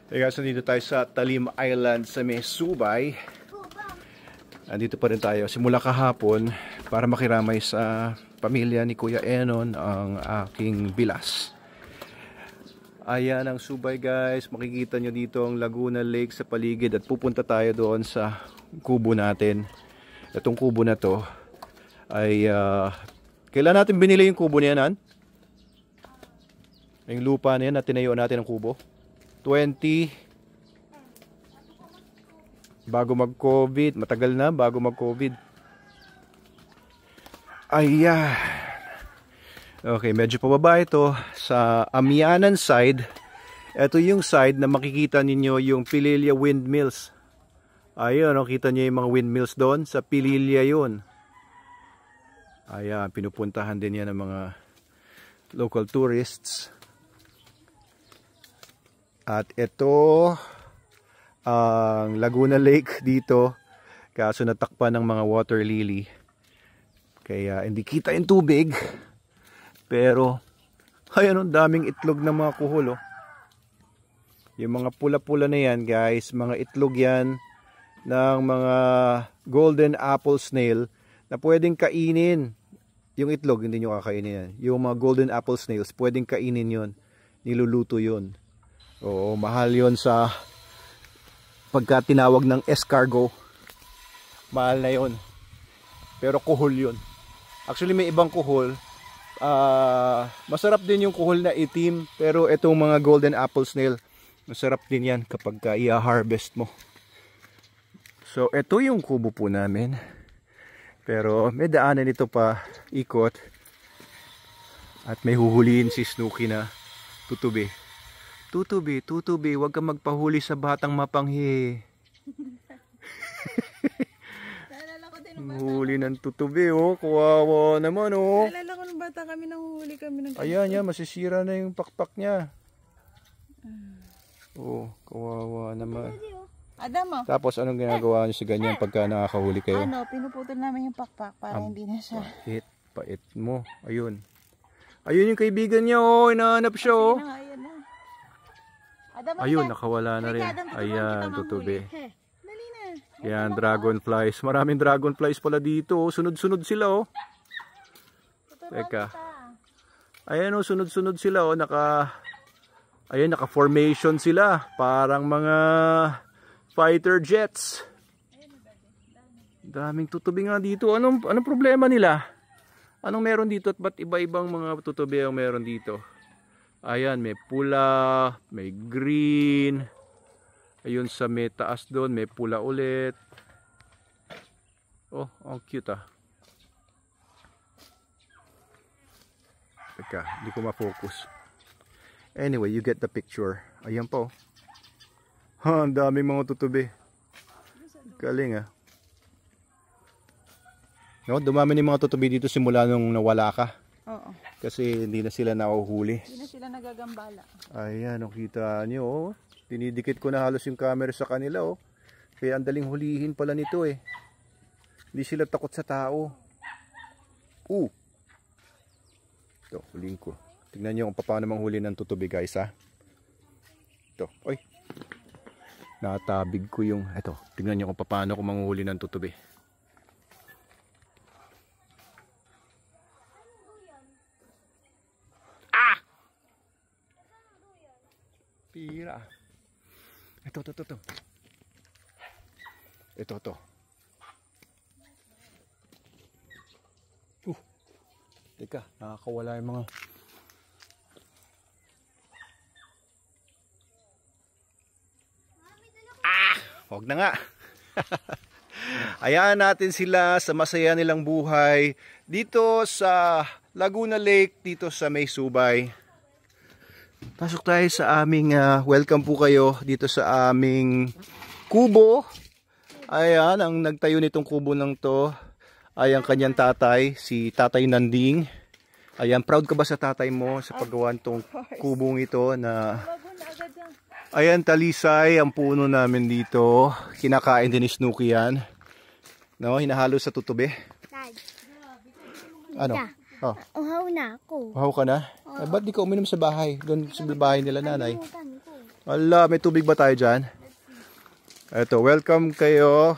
Hey guys, nandito tayo sa Talim Island sa may Subay. Nandito pa rin tayo simula kahapon para makiramay sa pamilya ni Kuya Enon ang aking bilas. Ayan ang Subay guys, makikita nyo dito ang Laguna Lake sa paligid at pupunta tayo doon sa kubo natin. Itong kubo na to ay kailan natin binili yung kubo niya nan? Yung lupa na yan na tinayo natin ang kubo 20 bago mag-COVID, matagal na bago mag-COVID. Ayan. Okay, medyo pababa ito sa Amianan side. Ito yung side na makikita ninyo yung Pililla Windmills. Ayun, kita niyo yung mga windmills doon sa Pililla yun. Ayan, pinupuntahan din yan ng mga local tourists. At ito ang Laguna Lake dito, kaso natakpan ng mga water lily. Kaya hindi kita yung tubig. Pero ayan, ang daming itlog ng mga kuhol. Oh. Yung mga pula-pula na yan guys, mga itlog yan ng mga golden apple snail na pwedeng kainin. Yung itlog hindi nyo kakainin yan. Yung mga golden apple snails pwedeng kainin yon, niluluto yon. Oo, mahal yon sa pagka tinawag ng escargot. Mahal na yon. Pero kuhol yon. Actually may ibang kuhol. Masarap din yung kuhol na itim. Pero itong mga golden apple snail, masarap din yan kapag i-harvest mo. So ito yung kubo po namin. Pero may daanan ito pa ikot. At may huhulihin si Snooki na tutubi. Tutubi, huwag kang magpahuli sa batang mapanghi. Huli ng tutubi, oh. Kawawa naman, oh. Naalala ko ng bata kami, nanguhuli kami ng... Ayan niya, masisira na yung pakpak niya. Oh, kawawa naman. Adam, oh. Tapos anong ginagawa niyo sa ganyan pagka nakakahuli kayo? Ano, pinuputol namin yung pakpak para hindi na siya. Pait mo. Ayun. Ayun yung kaibigan niya, oh. Hinahanap siya, oh. Ayun, nakawala na rin. Ayan, tutubi. Yan, dragonflies. Maraming dragonflies pala dito. Sunod-sunod sila, oh. Teka. Ayan, oh, sunod-sunod sila, oh. Ayan, naka-formation sila. Parang mga fighter jets. Daming tutubi nga dito. Anong problema nila? Anong meron dito at ba't iba-ibang mga tutubi ang meron dito? Ayan, may pula, may green. Ayun sa may taas doon, may pula ulit. Oh, ang cute ah. Teka, hindi ko ma-focus. Anyway, you get the picture. Ayan po. Ha, ang daming mga tutubi. Galing ah. No, dumami ng mga tutubi dito simula nung nawala ka. Oo. Kasi hindi na sila nahuhuli. Hindi na sila nagagambala. Ayan, kita nyo, oh. Dinidikit ko na halos yung camera sa kanila, oh. Kaya ang daling hulihin pala nito, eh. Hindi sila takot sa tao. Ito, hulihin ko. Tingnan nyo kung paano manghuli ng tutubi, guys, ha. Ito, oy. Natabig ko yung, ito, tingnan nyo kung paano ko manghuli ng tutubi. Pira. Ito. Teka, nakakawala yung mga... Huwag na nga. Hayaan natin sila sa masaya nilang buhay dito sa Laguna Lake, dito sa may Subay. Pasok tayo sa aming welcome po kayo dito sa aming kubo. Ayan, ang nagtayo nitong kubo ng to ay ang kanyang tatay, si Tatay Nanding. Ayan, proud ka ba sa tatay mo sa paggawa nitong kubong ito na... Ayan, talisay ang puno namin dito. Kinakain din ni Snooki yan. No, hinahalo sa tutubi. Ano? Oh. Uhaw na ako. Uhaw ka na? Eh, ba't di ka uminom sa bahay? Doon sa bahay nila nanay. Ala, may tubig ba tayo dyan? Ito, welcome kayo.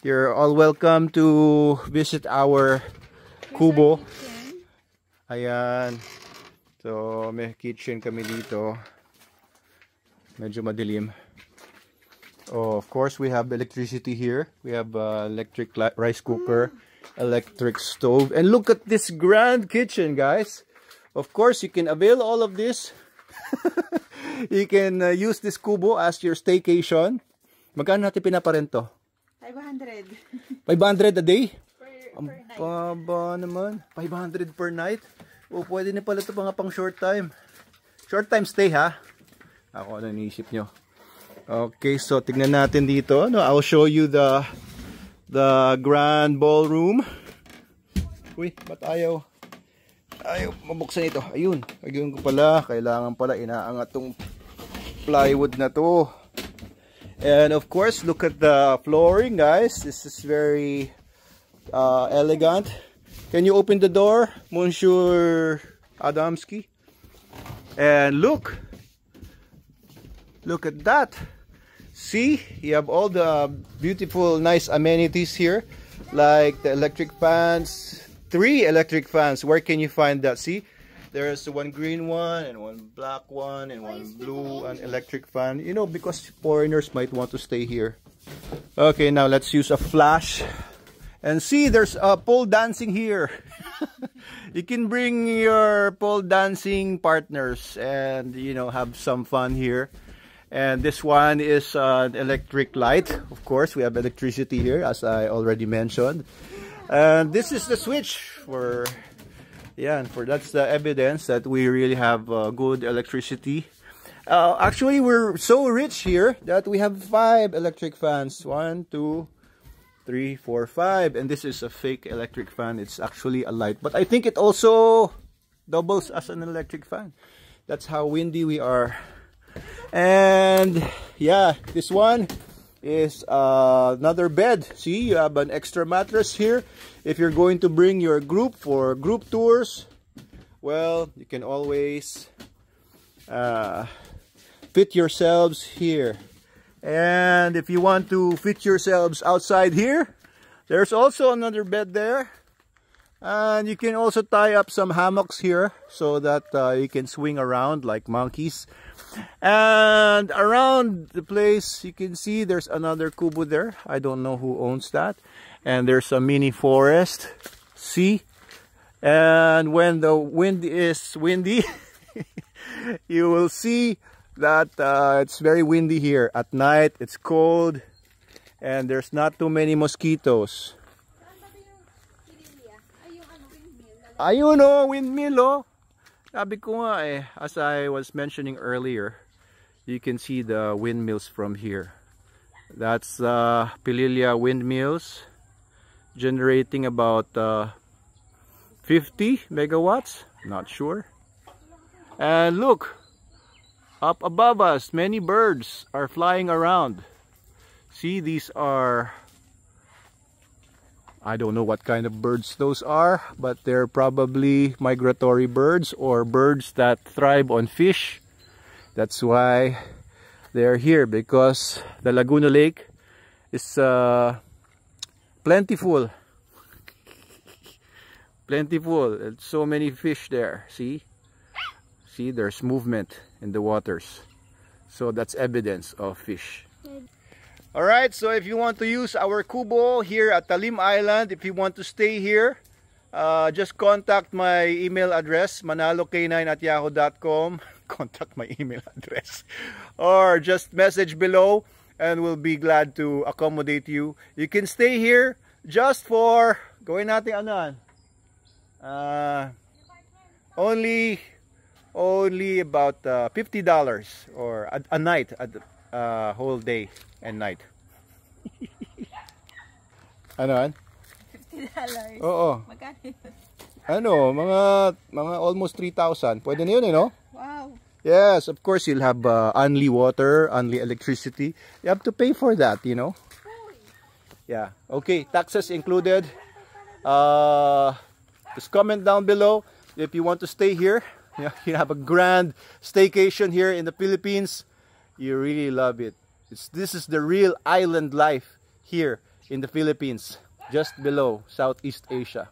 You're all welcome to visit our kubo. Ayan. So, may kitchen kami dito. Medyo madilim. Oh, of course, we have electricity here. We have electric rice cooker, electric stove. And look at this grand kitchen, guys. Of course, you can avail all of this. You can use this kubo as your staycation. Magkano natin pinaparento? 500. 500 a day? Per night. Baba naman. 500 per night? O, pwede na pala ito pang short time. Short time stay, ha? Ako, ano naisip nyo? Okay, so tignan natin dito. No, I'll show you the grand ballroom. Uy, ba't ayaw mabuksan ito? Ayun ko pala. Kailangan pala inaangat tong plywood na to. And of course, look at the flooring, guys. This is very elegant. Can you open the door, Monsieur Adamski? And look at that. See, you have all the beautiful, nice amenities here, like the electric fans, 3 electric fans. Where can you find that? See, there's one green one and one black one and one blue, an electric fan. You know, because foreigners might want to stay here. Okay, now let's use a flash. And see, there's a pole dancing here. You can bring your pole dancing partners and, you know, have some fun here. And this one is an electric light. Of course, we have electricity here, as I already mentioned. And this is the switch for, yeah, that's the evidence that we really have good electricity. Actually, we're so rich here that we have 5 electric fans. 1, 2, 3, 4, 5. And this is a fake electric fan. It's actually a light. But I think it also doubles as an electric fan. That's how windy we are. And yeah, this one is another bed. See, you have an extra mattress here. If you're going to bring your group for group tours, well, you can always fit yourselves here. And if you want to fit yourselves outside here, there's also another bed there. And you can also tie up some hammocks here so that you can swing around like monkeys. And around the place, you can see there's another kubo there. I don't know who owns that. And there's a mini forest. See? And when the wind is windy, you will see that it's very windy here. At night, it's cold. And there's not too many mosquitoes. Ayun o, windmill o. Sabi ko nga eh, as I was mentioning earlier, you can see the windmills from here. That's Pililla windmills, generating about 50 megawatts, not sure. And look, up above us, many birds are flying around. See, these are, I don't know what kind of birds those are, but they're probably migratory birds or birds that thrive on fish. That's why they're here, because the Laguna Lake is plentiful. Plentiful. There's so many fish there. See? See, there's movement in the waters. So that's evidence of fish. Alright, so if you want to use our kubo here at Talim Island, if you want to stay here, just contact my email address, manalok9@yahoo.com. Contact my email address. Or just message below and we'll be glad to accommodate you. You can stay here just for, gawin natin ano, only about $50 or a night, a whole day and night. Ano? $50. Oo. Magkano yun? Ano, mga almost 3,000. Pwede na yun, eh, no? Wow. Yes, of course you'll have only water, only electricity. You have to pay for that, you know. Yeah. Okay, taxes included. Just comment down below if you want to stay here. you have a grand staycation here in the Philippines, you really love it. This is the real island life here in the Philippines, just below Southeast Asia.